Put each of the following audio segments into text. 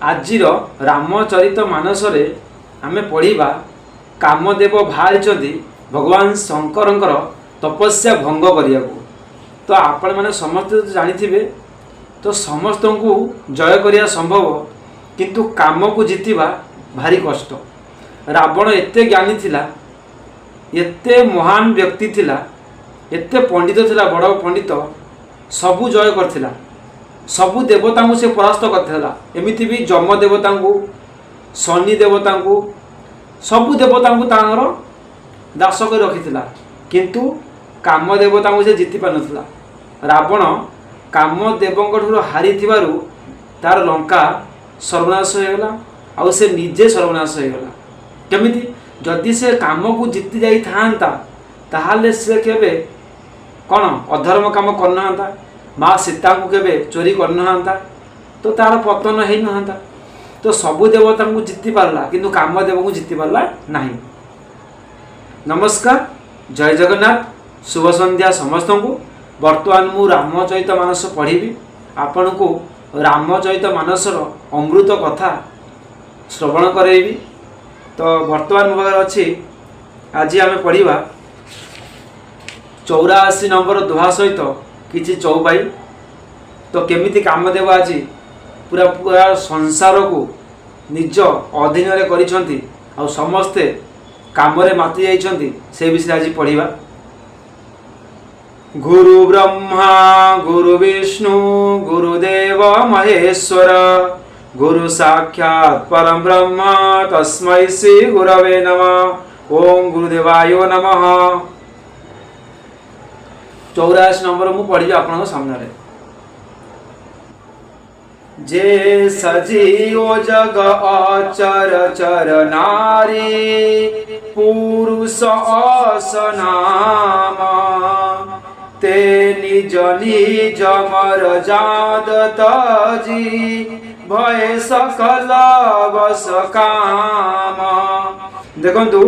आजिर रामचरित मानस आमे पढ़िबा कामदेव बाहरी भगवान शंकर तपस्या भंग करिया को। तो आपण मैंने समस्त जानी तो समस्त को जय करिया संभव किंतु काम को जीतिबा भारी कष्ट। रावण एते ज्ञानी थिला, एते महान व्यक्ति थिला, एते पंडित थिला, बड़ पंडित, सबू जय करथिला, सबू देवता को से परास्त करथिला। एमिति भी जम देवता को, शनि देवता को, सबू देवता को तांगर दास कर रखिथिला, किंतु काम देवता को से जीति पार नथिला। रावण कामदेव हारी थिबारु तार लंका सर्वनाश होगला, आउ से निजे सर्वनाश होगला। केमिति जदि से काम को जीति जाई थांता ताहाले से केबे कौन अधर्म काम करना, माँ सीता को केबे चोरी करना, तो तार पतन है नहांता। तो सबु देवता को जीति पारला किंतु कामदेव को जीति पारला नहीं। नमस्कार, जय जगन्नाथ, शुभ संध्या समस्त को। वर्तमान मु रामचरित मानस पढ़ी, आपण को रामचरित मानसर अमृत कथा श्रवण करेबी। तो वर्तमान मोबाइल अच्छी आज आम पढ़ा 84 नंबर दोहा सहित किसी चौपाई। तो केमिति कामदेव आज पूरा पूरा संसार को निज अधीन करिसेंती आ समस्ते कामरे माति जाइछंती, से विषय आज पढ़ा। गुरु ब्रह्मा गुरु विष्णु गुरुदेव महेश्वर, गुरु साक्षात् परम ब्रह्म तस्मै श्री गुरवे नमः। ओम गुरुदेवाय नमः। 84 नंबर मु पढ़ी आपन सामने। जे सजीव जग अचर चर नारी, पुरुष असनाम, ते निज निज मर जादत जी, भय सकल बस काम। देखंतु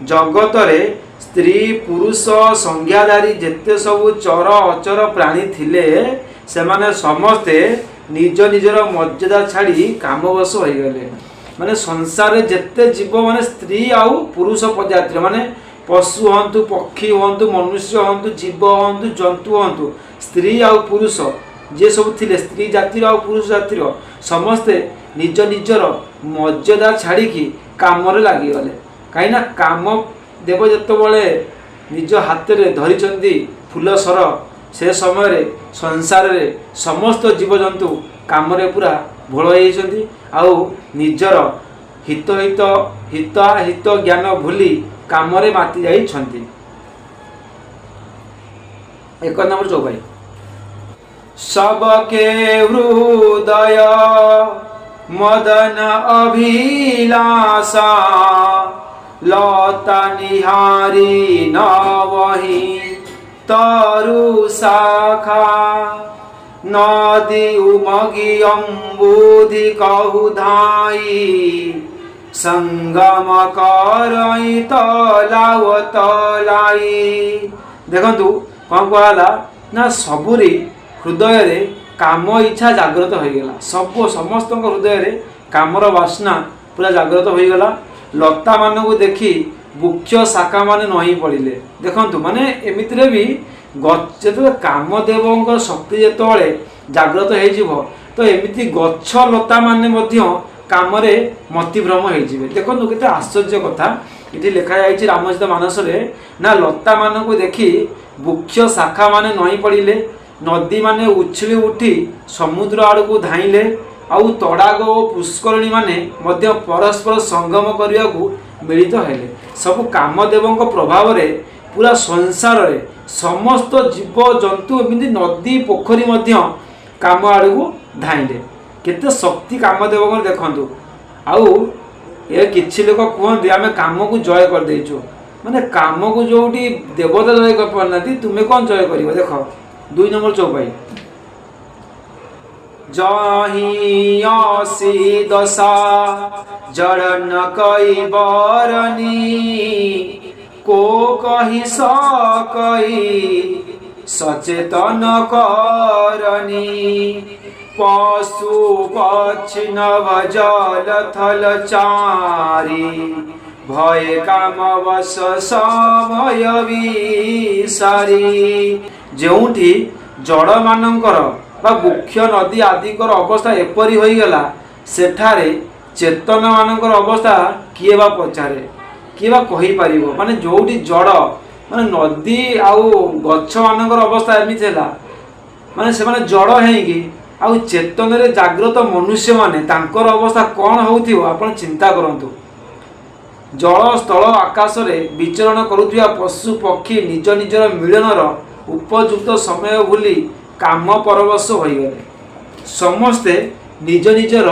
जगत रे स्त्री पुरुष संज्ञाधारी जेते सबु चर अचर प्राणी थिले, सेमाने समस्ते निज निजर मर्यादा छाड़ी कामवश हो गले। माने संसार जेते जीव माने स्त्री आउ पुरुष प्रजाति माने पशु हंतु, पक्षी हंतु, मनुष्य हंतु, जीव हंतु, जंतु हंतु, स्त्री आउ पुरुष जे सब थिले, स्त्री जातिर आउ पुरुष जातिर समस्ते निज निजर मर्यादा छाड़ी काम लगी गले। कहीं काम देव जेतबेले निज हाथ में धरिचंदी फूल सर, से समय संसार रे समस्त जीवजंतु काम पूरा भोल होती, आउ निजर हित हित हित हित ज्ञान भूली काम माति जाइछंती। 1 नंबर चौपाई। सबके हृदय मदन अभिलाषा, लता निहारी नवही तरु शाखा, नदी उमगी अम्बुधि कहु धाई, संगम करई तलाव तलाई। देखंतु कौन कहला ना सबुरी हृदय रे काम इच्छा जागृत हो गला। सब समस्त हृदय रे कामर वासना पूरा जागृत हो गला। लता मान को देखी वृक्ष शाखा माने नही पड़िले। देखंतु माने एमितिरे भी जो कामदेव शक्ति जेतबेले जागृत हो, तो एमिति गछ लता माने मध्य काम मतिभ्रम हो। देखो केते आश्चर्य कथा ये लिखा जाइए रामचरित मानस ना, लता मान को देखी वृक्ष शाखा माने नई पड़िले, नदी माने उछली उठी समुद्र आड़ को धाइले, आउ तड़ाग और पुष्करणी माने मध्य परस्पर संगम करने को मिलित हेले। सब कामदेव प्रभाव रे पूरा संसार रे समस्त जीव जंतु एमती नदी पोखरी मध्य काम आड़ को धाइले। केते शक्ति कामदेव देखंतु। आउ ये किछि लोक कहते आम काम को जय कर देइछु, माने काम को जोटी देवता जय कर पारनाती, तुम्हें कौन जय कर। देख 2 नंबर चौपाई। जही असी दशा जड़न कई बरनी, को कही सकई सचेतन करनी, पशु पक्षी नभ जल थल चारी भय काम वश समय विसारी। जोठी जड़ मानकर बा वृक्ष नदी आदिकर अवस्था एपरी होईगला सेठारे चेतन मानकर अवस्था किए बा पचारे किए बा कहि परिबो। माने जोठी जड़ माने नदी आउ गछ मानकर अवस्था एमिति हैला माने से माने जड़ हेगी आउ चेतन रे जागृत मनुष्य माने तांकर अवस्था कौन होउथिबो आपण चिंता करंतु। जल स्थल आकाश रे विचरण करुथिबा पशु पक्षी निज निजर मिलनर उपयुक्त समय भूली काम परवश होइगले। समस्ते निज निजर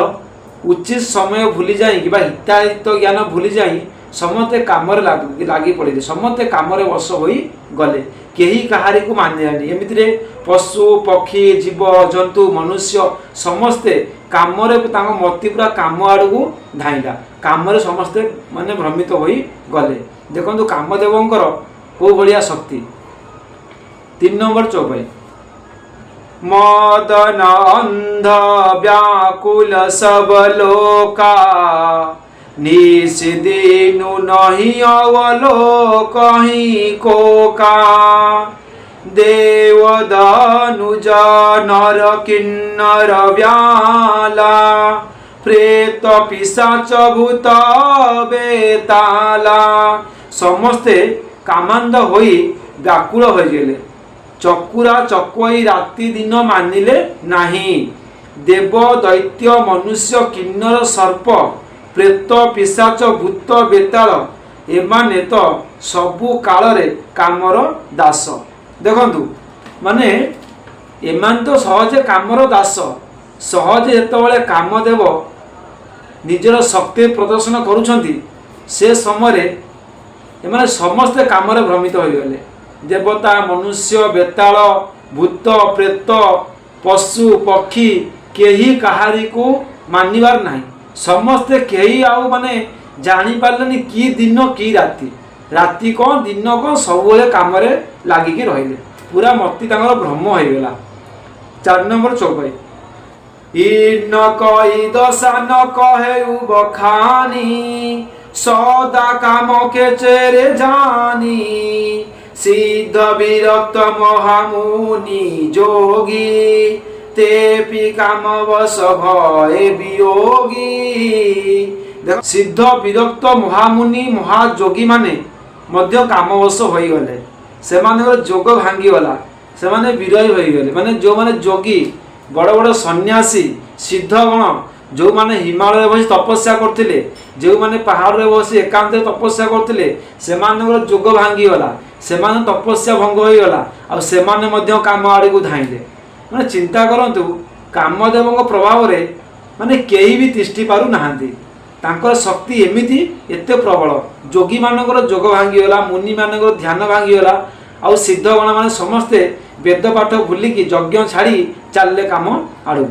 उचित समय भूली जाई कि हिताहित ज्ञान भूली जाई समस्ते काम लागी पड़े समस्ते काम वश होई गले केही कहारी को मानिलानी। एमितिरे पशु पक्षी जीव जंतु मनुष्य समस्ते काम मति पूरा काम आड़ को धाइला काम समस्ते माने भ्रमित होई गले। देखंतु कामदेवंकर को भलिया शक्ति। 3 नंबर चौपाई मदन अंध व्याकुल सब लोका निषिदिनु नहीं अवलोक ही कोका देव दानुज नर किन्नर व्याला प्रेत पिशाच भूत बेताला समस्ते कामांध होई व्याकुल हो गले। चकुरा चकुई राति दिन मानिले नाही देव दैत्य मनुष्य किन्नर सर्प प्रेत पिशाच भूत बेताल एमाने तो सबु काल रे कामर दास। देखंतु माने एमान तो सहजे कामर दास सहजे जेतबेले कामदेव निजर शक्ति प्रदर्शन करुछंती से समय एमाने समस्ते कामरे भ्रमित हो गले। देवता मनुष्य बेताल भूत प्रेत पशु पक्षी केही कहारी को मानिबार नाही समस्ते कही आउ माने जानी पारलेनी कि दिन कि राति राति कौन दिन कौन सब काम लागिकी रहिले पूरा मती तांगर भ्रम हो गला। 4 नंबर चौपाई इन कई दशा न कहे बखानी सदा काम के चेरे जानी सिद्ध विरक्त महामुनि जोगी तेपि काम वश भय वियोगी। सिद्ध विरक्त महामुनि महाजोगी माने मध्य कामवश होई गले से माने जोग भांगी गला से माने विरही होई गले। माने जो माने जोगी बड़ बड़ सन्यासी सिद्धगण जो माने हिमालय बसी तपस्या करथिले जो माने पहाड़ रे बसी एकांत तपस्या करथिले से माने जोग भांगी गला से माने तपस्या भंग होई गला आ से माने मध्य काम आड़ी को धाइले। माने चिंता करंतु कामदेवଙ୍କ प्रभाव रे माने केही भी तिष्ठी पारु नाहांती तांकर शक्ति एमिति एते प्रबल जोगी मानकर जोग भांगी गला मुनि मानकर ध्यान भांगी गला आ सिद्धगण माने समस्ते वेद पाठ भूलिकी यज्ञ छाड़ी चलले काम आड़ू।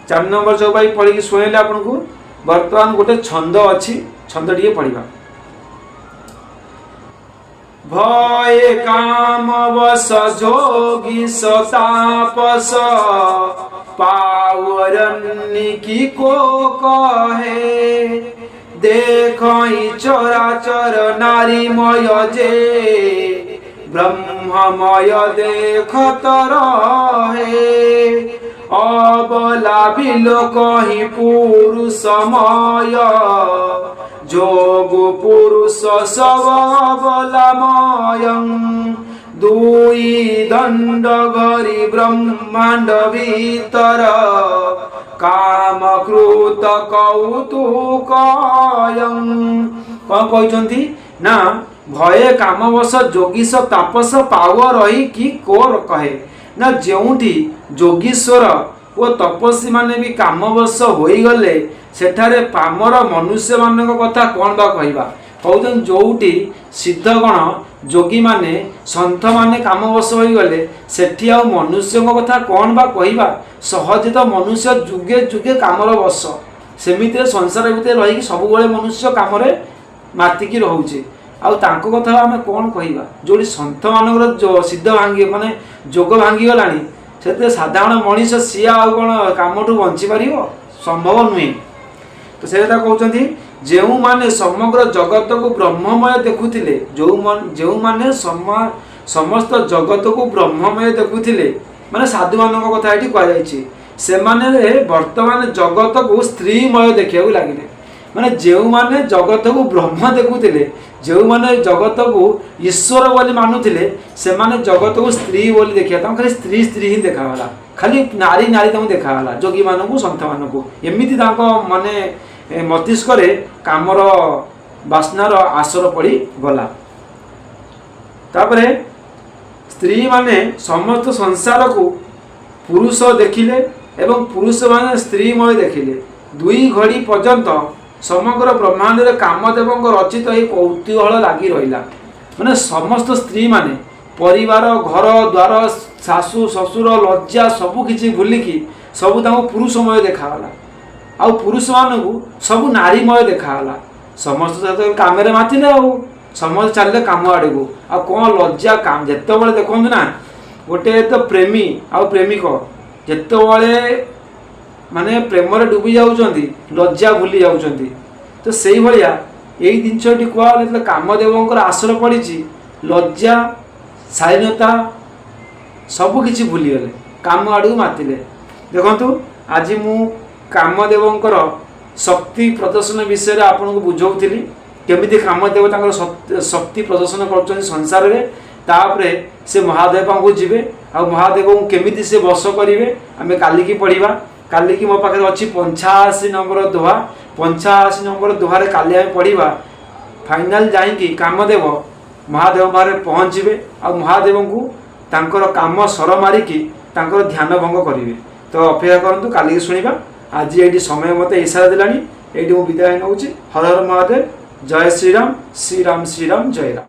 4 नंबर चौपाई पढ़ी शुणेले आपन को वर्तमान गोटे छंद अच्छी छंद टिके पढ़ा भय काम वश जोगी सतापस पावरन्नी की को कहे देखई चराचर नारीमय जे ब्रह्ममय देखत रहे अबला बिलो कहीं पुरुषमय जोग पुरुष सब बलमय दुई दंड घरी ब्रह्मांड भीतर काम कृत कौतुक कौन कहते ना भय कामवश जोगीश तापस पाव रही कि कोर कहे ना जोठी जोगीश्वर ओ तपस्वी माने भी कामवश होईगले सेठारे पामर मनुष्य मानक कथा कौन बा कहवा कहते जोटी सिद्धगण जोगी माने सन्थ माने कामवश होईगले सेठी आ मनुष्य कथा कौन बा कहवा सहजे तो मनुष्य जुगे जुगे कामर वश सेमिति संसार भितर रही सब मनुष्य काम मातिकी रोचे आउ तांको कथा आमे कौन कहवा जोड़ी सन्थ मानकर जो सिद्ध भांगी माने जोग भांगी गलानी से साधारण मनीष सी आ कौन कम बंची पार संभव नुहे। तो से कहते जो माने समग्र जगत को ब्रह्ममय देखुले जो माने समस्त जगत को ब्रह्ममय देखुले माने साधु मान कथा ये कहुई से माने वर्तमान जगत को स्त्रीमय देखा लगे माने जो माने जगत को ब्रह्म देखुले जो माने जगत को ईश्वर बोली मानुले से माने जगत को स्त्री बोली देखा खाली स्त्री स्त्री ही देखागला खाली नारी नारी तक देखागला जोगी मानू सन्थ मानू एमती माने मस्तिष्क कामर बासनार आसर पड़ी गला। तापरे स्त्री माने समस्त संसार को पुरुष देखिले एवं पुरुष माने स्त्रीमय देखिले दुई घड़ी पर्यंत समग्र ब्रह्मांड रे कामदेव रचित ये कौतूहल लगी रहा माने समस्त स्त्री माने परिवार घर द्वार शाशु ससुर लज्जा सबकि भूलिकी सबू पुरुषमय देखागला आउ पुरुष मानू सब नारीमय देखागला समस्त कम मातिले समस्त चलिए कम आड़ को आ कौन लज्जा काम जिते बड़े देखो ना गोटे तो प्रेमी आउ प्रेमिक जिते माने प्रेम डुबी जाऊँगी लज्जा भूली जाऊँगी। तो से भाया यही जिनटी कहला कामदेव आसर पड़ी लज्जा शालीनता सबकि भूलीगले काम आड़ को मातिले। देखु आज मु कामदेवंकर शक्ति प्रदर्शन विषय आपन को बुझाऊली केमिति कामदेव शक्ति प्रदर्शन कर संसार में तापरे से महादेव को जीवे आ महादेव को केमिति से वश करेंगे आम काली की पढ़ा काली की मो पाखे अच्छी 85 नंबर दोहा 85 नंबर दोहार काली आम पढ़ा फाइनाल जाइकी कामदेव महादेव बाहर पहुँचे आ महादेव को तांकर काम सर मारिकी तांकर ध्यान भंग करेंगे। तो अपेक्षा करूँ काली की शुणा आज ये समय मत इशारा दिलानी ये विदाय नौ। हर हर महादेव जय श्रीराम श्रीराम श्रीराम जय राम।